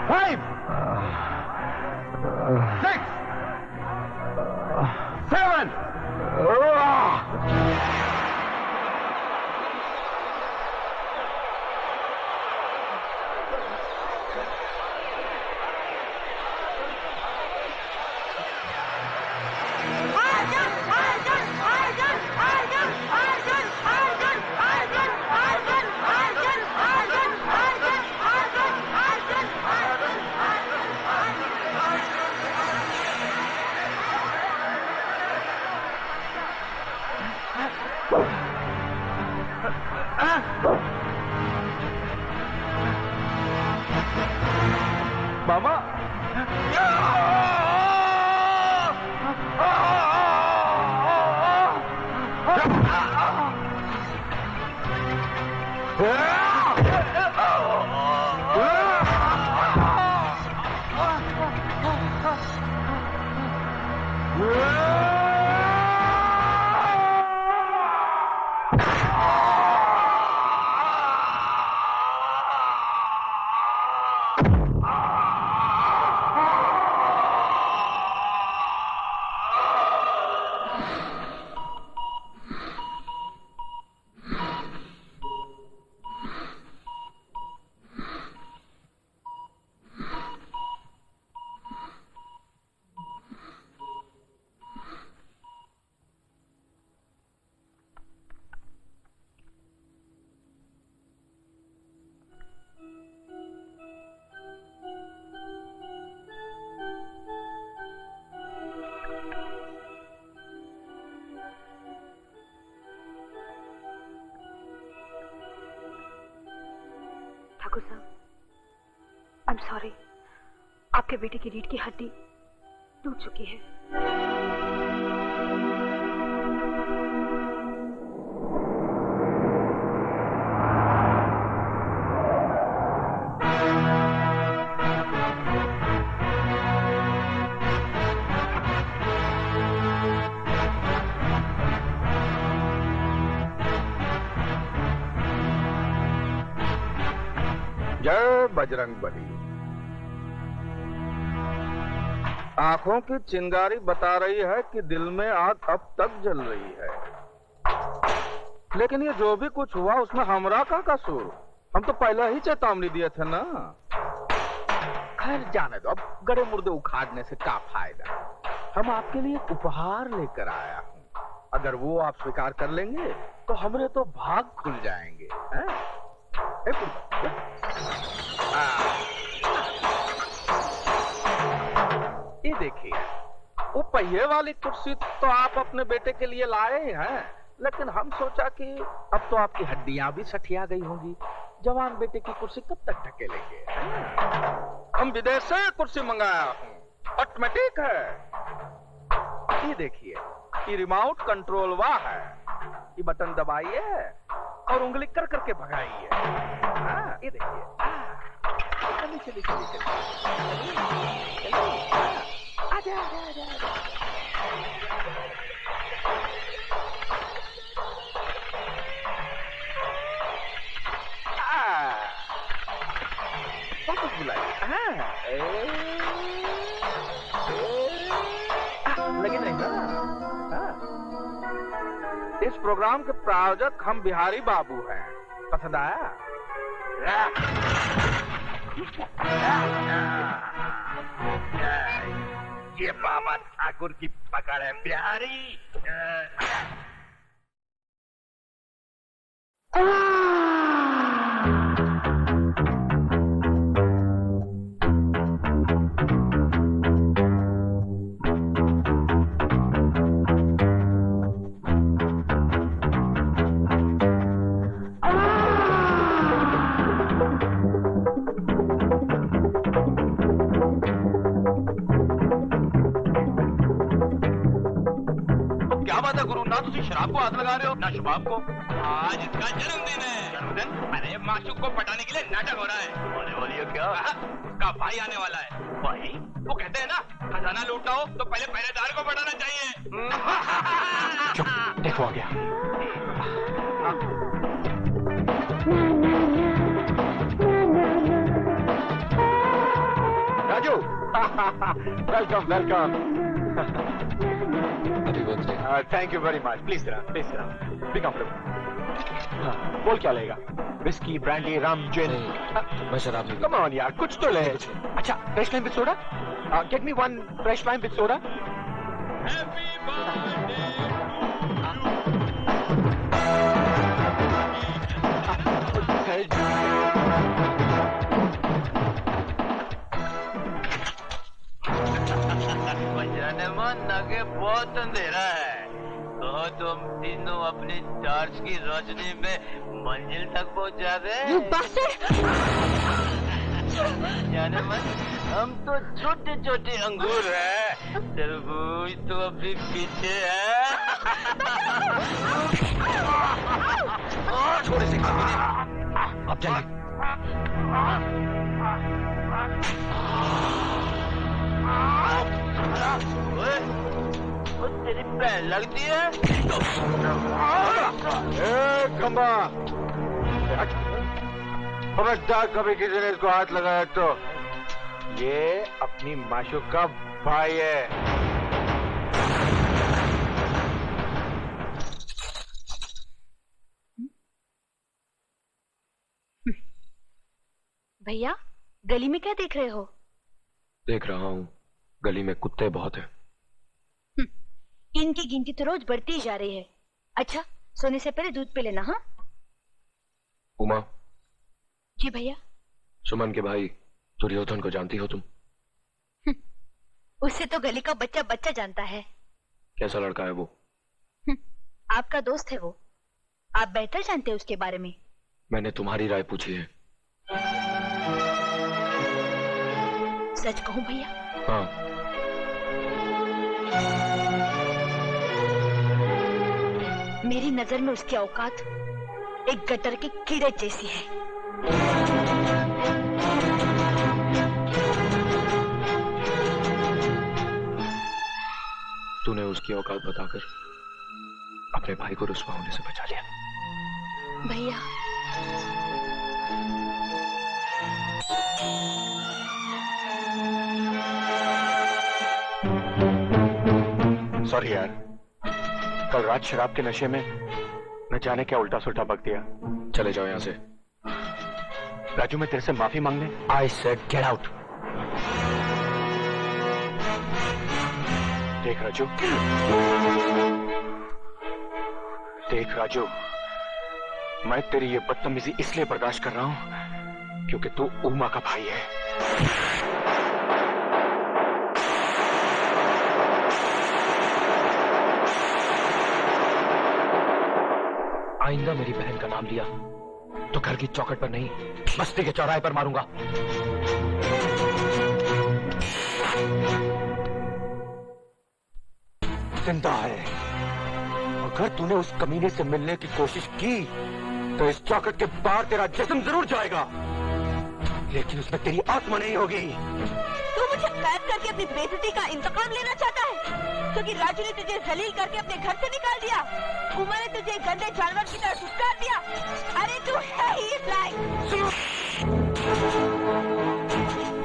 5, 6, 7. मामा ठाकुर साहब, I am sorry, आपके बेटे की रीढ़ की हड्डी टूट चुकी है। जय बजरंगबली। आंखों की चिंगारी बता रही है कि दिल में आग अब तक जल रही है, लेकिन ये जो भी कुछ हुआ उसमें हमरा का कसूर? हम तो पहले ही चेतावनी दिए थे ना। खैर जाने दो, अब गड़े मुर्दे उखाड़ने से क्या फायदा। हम आपके लिए एक उपहार लेकर आया हूँ, अगर वो आप स्वीकार कर लेंगे तो हमरे तो भाग खुल जाएंगे। ये देखिए, वो पहिए वाली कुर्सी तो आप अपने बेटे के लिए लाए हैं, लेकिन हम सोचा कि अब तो आपकी हड्डियां भी सठिया गई होंगी, जवान बेटे की कुर्सी कब तक ढकेलेंगे। हम विदेश से कुर्सी मंगाया हूँ, ऑटोमेटिक है। ये देखिए, ये रिमोट कंट्रोल वाह है, ये बटन दबाइए और उंगली कर करके भगाइए। ये देखिए, चलिए चलिए चलिए चलिए, आजा आजा आजा आजा। वापस बुलाइए। लगे नहीं ना? इस प्रोग्राम के प्रायोजक हम बिहारी बाबू हैं, पसंद आया? ये बाबा ठाकुर की पकड़ है प्यारी। शराब को हाथ लगा रहे हो ना शबाब को। आज इसका जन्मदिन है। जन्मदिन? अरे माशूक को पटाने के लिए नाटक हो रहा है। होने वाली है क्या? उसका भाई आने वाला है। भाई? वो कहते हैं ना, खजाना लूटना हो तो पहले पहरेदार को पटाना चाहिए। चुप, देखो आ गया। Raju welcome welcome happy birthday. Thank you very much please be comfortable. बोल क्या लेगा? विस्की, ब्रांडी, रम, जिन? मैं शराब नहीं कम ऑन यार, कुछ तो ले। अच्छा, fresh lime with soda? Get me one fresh lime with soda. बजाने मन आगे बहुत अंधेरा है, तो तुम तीनों अपनी टॉर्च की रोशनी में मंजिल तक पहुंचा दे। जाने मन, हम तो छोटे छोटे अंगूर हैं, तरबूज तो अभी पीछे है। थोड़े से अब चलिए। वो तेरी बहन लगती है। खंबा, खबरदार कभी किसी ने इसको हाथ लगाया तो ये अपनी माशूक का भाई है। भैया, गली में क्या देख रहे हो? देख रहा हूँ, गली में कुत्ते बहुत हैं। इनकी गिनती तो रोज बढ़ती ही जा रही है। अच्छा, सोने से पहले दूध पी लेना। हाँ उमा। जी भैया। सुमन के भाई दुर्योधन को जानती हो तुम? उससे तो गली का बच्चा बच्चा जानता है। कैसा लड़का है वो? आपका दोस्त है वो, आप बेहतर जानते हैं उसके बारे में। मैंने तुम्हारी राय पूछी है। सच कहूं भैया? हाँ। मेरी नजर में उसकी औकात एक गटर के कीड़े जैसी है। तूने उसकी औकात बताकर अपने भाई को रुस्वा होने से बचा लिया। भैया, सॉरी यार, कल रात शराब के नशे में न जाने क्या उल्टा सुल्टा बक दिया। चले जाओ यहाँ से। राजू, मैं तेरे से माफी मांगने। I said get out. देख राजू, देख राजू, मैं तेरी ये बदतमीजी इसलिए बर्दाश्त कर रहा हूं क्योंकि तू उमा का भाई है। आइंदा मेरी बहन का नाम लिया तो घर की चौखट पर नहीं, बस्ती के चौराहे पर मारूंगा। जिंदा है। अगर तूने उस कमीने से मिलने की कोशिश की तो इस चौखट के बाहर तेरा जिस्म जरूर जाएगा, लेकिन उसमें तेरी आत्मा नहीं होगी। तू मुझे कैद करके अपनी बेइज्जती का इंतकाम लेना चाहता है, क्योंकि राजू ने तुझे जलील करके अपने घर से निकाल दिया, उमा ने तुझे गंदे जानवर की तरह फुसकार दिया। अरे तू है ही इस लायक।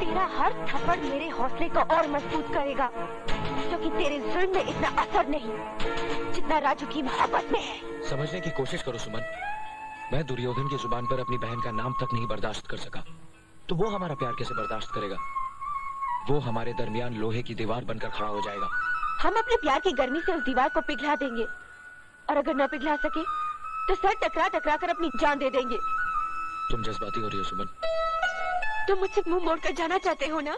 तेरा हर थप्पड़ मेरे हौसले को और मजबूत करेगा, क्योंकि तेरे जुल्म में इतना असर नहीं जितना राजू की मोहब्बत में है। समझने की कोशिश करो सुमन, मैं दुर्योधन की जुबान पर अपनी बहन का नाम तक नहीं बर्दाश्त कर सका, तो वो हमारा प्यार कैसे बर्दाश्त करेगा? वो हमारे दरमियान लोहे की दीवार बनकर खड़ा हो जाएगा। हम अपने प्यार की गर्मी से उस दीवार को पिघला देंगे, और अगर न पिघला सके तो सर टकरा टकरा कर अपनी जान दे देंगे। तुम जज्बाती हो रही हो सुमन। तुम मुझसे मुंह मोड़कर जाना चाहते हो ना,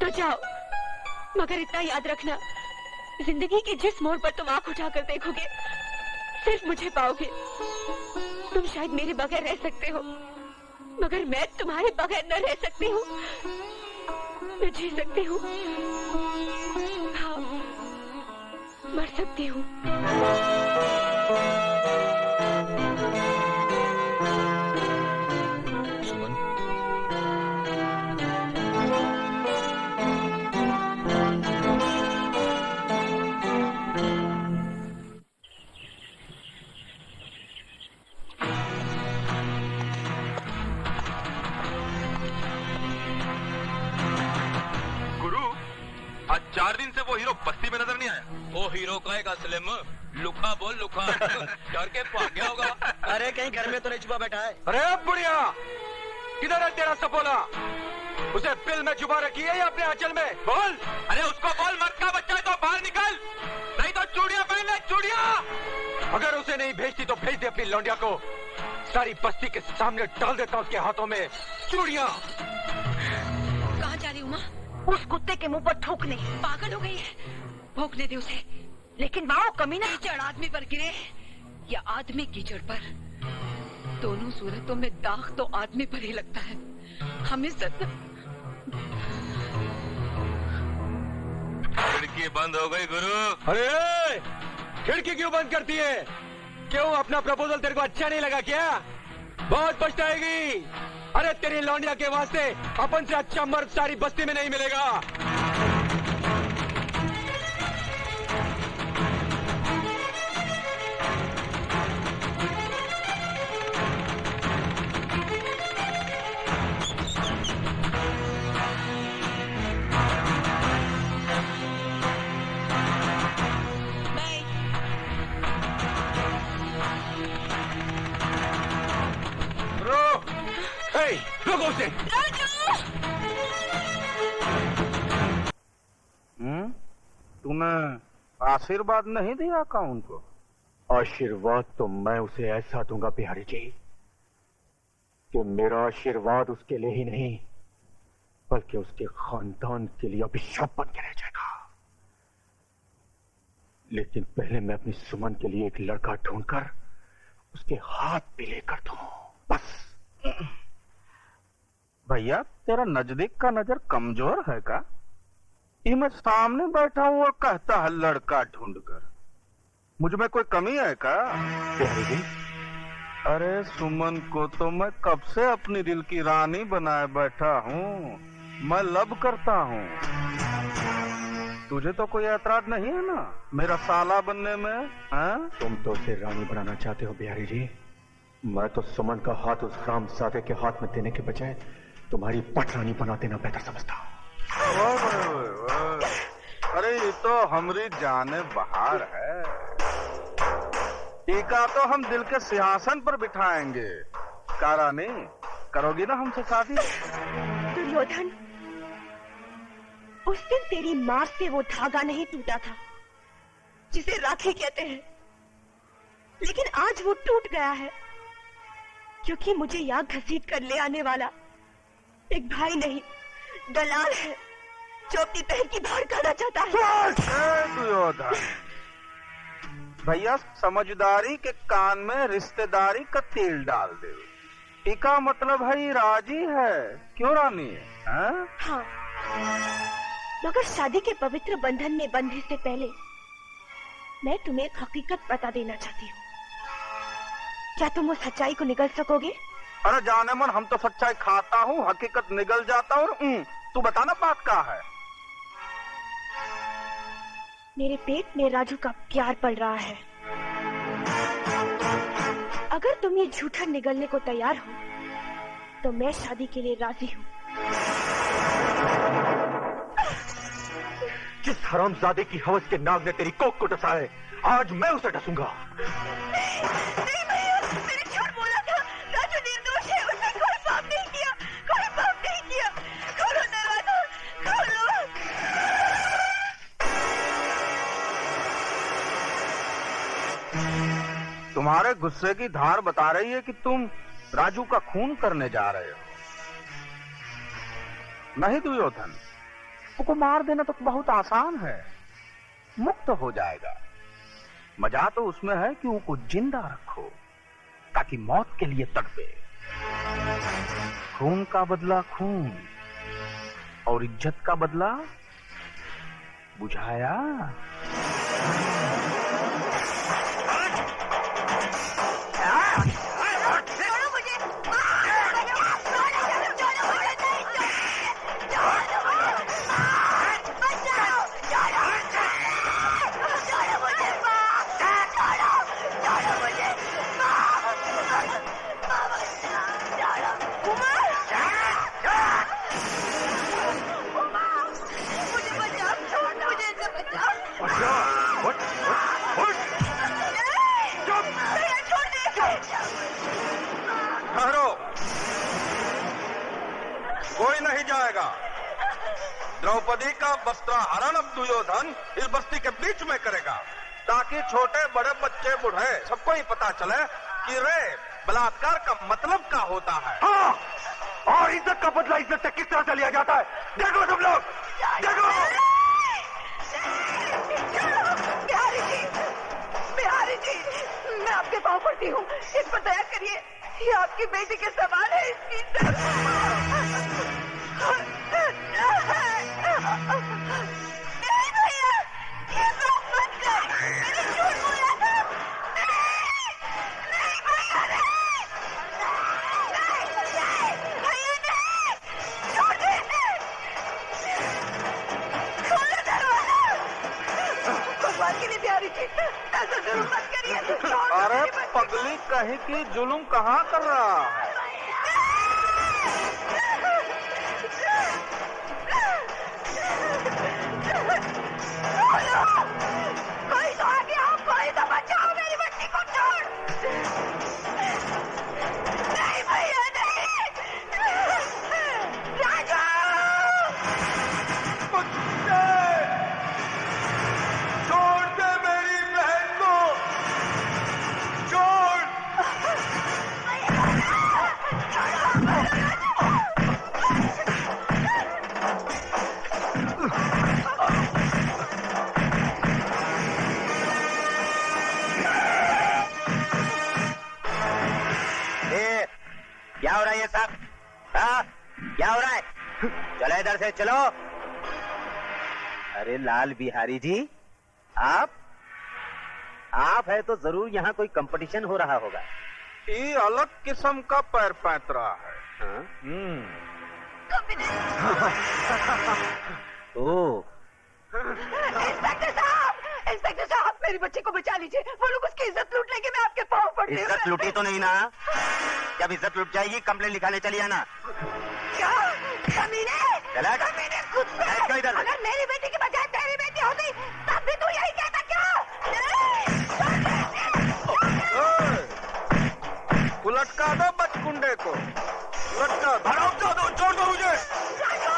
तो जाओ, मगर इतना याद रखना, जिंदगी के जिस मोड़ पर तुम आंख उठाकर देखोगे सिर्फ मुझे पाओगे। तुम शायद मेरे बगैर रह सकते हो, मगर मैं तुम्हारे बगैर न रह सकती हूँ। मैं जी सकती हूँ, हाँ, मर सकती हूँ। सुमन, हीरो बस्ती में नजर नहीं आया? वो हीरो कहेगा स्लिम, लुका बोल लुका। डर के भाग गया होगा। अरे कहीं घर में तो नहीं छुपा बैठा है? अरे बुढ़िया, किधर है तेरा सपोला? उसे बिल में छुपा रखी है या अपने आंचल में? बोल। अरे उसको बोल मर्द का बच्चा है तो बाहर निकल, नहीं तो चूड़ियां पहन ले, चूड़ियां। अगर उसे नहीं भेजती तो भेज दे अपनी लौंडिया को, सारी बस्ती के सामने डाल देता उसके हाथों में चूड़ियां। कहाँ जा रही उमा? उस कुत्ते के मुंह पर थूकने। पागल हो गई है? भोंकने दे उसे। लेकिन वहाँ वो कमीना कीचड़ आदमी पर गिरे या आदमी कीचड़ पर, दोनों सूरतों में दाग तो आदमी पर ही लगता है। हमें खिड़की बंद हो गई गुरु। अरे खिड़की क्यों बंद करती है? क्यों, अपना प्रपोजल तेरे को अच्छा नहीं लगा क्या? बहुत पछताएगी। अरे तेरी लौंडिया के वास्ते अपन से अच्छा मर्द सारी बस्ती में नहीं मिलेगा। रोको उसे। तूने आशीर्वाद नहीं दिया काउन को? आशीर्वाद तो मैं उसे ऐसा दूंगा बिहारी जी कि मेरा आशीर्वाद उसके लिए ही नहीं बल्कि उसके खानदान के लिए अभिशाप बन के रह जाएगा। लेकिन पहले मैं अपनी सुमन के लिए एक लड़का ढूंढकर उसके हाथ पे लेकर दूं, बस। भैया तेरा नजदीक का नजर कमजोर है का? ये मैं सामने बैठा हूँ और कहता है लड़का ढूंढकर। मुझ में कोई कमी है का? बिहारी जी, अरे सुमन को तो मैं कब से अपनी दिल की रानी बनाए बैठा हूँ। मैं लब करता हूँ। तुझे तो कोई ऐतराज नहीं है ना मेरा साला बनने में? हाँ? तुम तो उसे रानी बनाना चाहते हो बिहारी जी। मैं तो सुमन का हाथ उस रामजादे के हाथ में देने के बजाय तुम्हारी पटरानी बना देना बेहतर समझता हूँ। अरे ये तो हमारी जाने बहार है। टीका तो हम दिल के सिंहासन पर बिठाएंगे। का रानी, करोगी ना हमसे शादी? दुर्योधन, उस दिन तेरी माँ से वो धागा नहीं टूटा था जिसे राखी कहते हैं, लेकिन आज वो टूट गया है क्योंकि मुझे यहाँ घसीट कर ले आने वाला एक भाई नहीं, दलाल है जो अपनी बहन की बाहर खाना चाहता है। दुर्योधन, भैया समझदारी के कान में रिश्तेदारी का तेल डाल दे। टीका मतलब है राजी है, क्यों रानी? हाँ, मगर शादी के पवित्र बंधन में बंधने से पहले मैं तुम्हें एक हकीकत बता देना चाहती हूँ। क्या तुम उस सच्चाई को निगल सकोगे? अरे जाने मन, हम तो सच्चाई खाता हूँ, हकीकत निगल जाता हूँ। तू बताना बात क्या है? मेरे पेट में राजू का प्यार पल रहा है। अगर तुम ये झूठा निगलने को तैयार हो तो मैं शादी के लिए राजी हूँ। जिस हरामजादे की हवस के नाग ने तेरी कोख को डसा है, आज मैं उसे डसूंगा। नहीं भैया, मैंने झूठ बोला था। राजू निर्दोष है, उसने कोई पाप नहीं किया, कोई पाप नहीं किया। खोलो दरवाजा, खोलो। तुम्हारे गुस्से की धार बता रही है कि तुम राजू का खून करने जा रहे हो। नहीं दुर्योधन, उसको मार देना तो बहुत आसान है, मुक्त हो जाएगा। मजा तो उसमें है कि उसको जिंदा रखो ताकि मौत के लिए तड़पे। खून का बदला खून और इज्जत का बदला बुझाया। मुझे बचाओ, मुझे बचाओ। नहीं जाएगा। द्रौपदी का वस्त्राहरण अब दुर्योधन इस बस्ती के बीच में करेगा, ताकि छोटे बड़े बच्चे बूढ़े सबको ही पता चले कि रे बलात्कार का मतलब क्या होता है। हाँ, और इज्जत का बदला इज्जत से किस तरह से लिया जाता है, देखो तुम लोग, देखो। बिहारी जी, मैं आपके पाँव पड़ती हूँ, इस पर दया करिए, ये आपकी बेटी के सवाल है, इसकी नहीं भैया, ये बात मत कर, मैंने झूठ बोला था। नहीं भैया, नहीं भैया, नहीं, छोड़ दे, खोलो दरवाजा। भगवान के लिए बिहारी जी, ऐसा जुल्म मत करिए। अरे पगली कहीं की जुल्म कहाँ कर रहा है? कोई तो आ गया, कोई तो बचाओ मेरी बच्ची को, छोड़। नहीं भैया, नहीं, राजू, छोड़ दे मेरी बहन को, छोड़। क्या हो रहा है ये सब? हाँ, क्या हो रहा है? चलो इधर से चलो। अरे लाल बिहारी जी, आप है तो जरूर यहाँ कोई कंपटीशन हो रहा होगा। ये अलग किस्म का पैर पैंतरा है। हाँ? ओ, इंस्पेक्टर साहब, मेरी बच्ची को बचा लीजिए, वो लोग उसकी इज्जत लूट लेंगे, मैं आपके पाँव पड़ती हूँ। इज्जत लूटी तो नहीं ना? जब इज्जत लूट जाएगी कंप्लेन लिखाने चली आना। क्या कमीने? चला कमीने कुत्ते! क्यों इधर? अगर मेरी बेटी की बजाय तेरी बेटी होती, तब भी तू यही कहता क्या? उलटका दो बचकुंडे को, उलटका दो। छोड़ दो मुझे। राजू,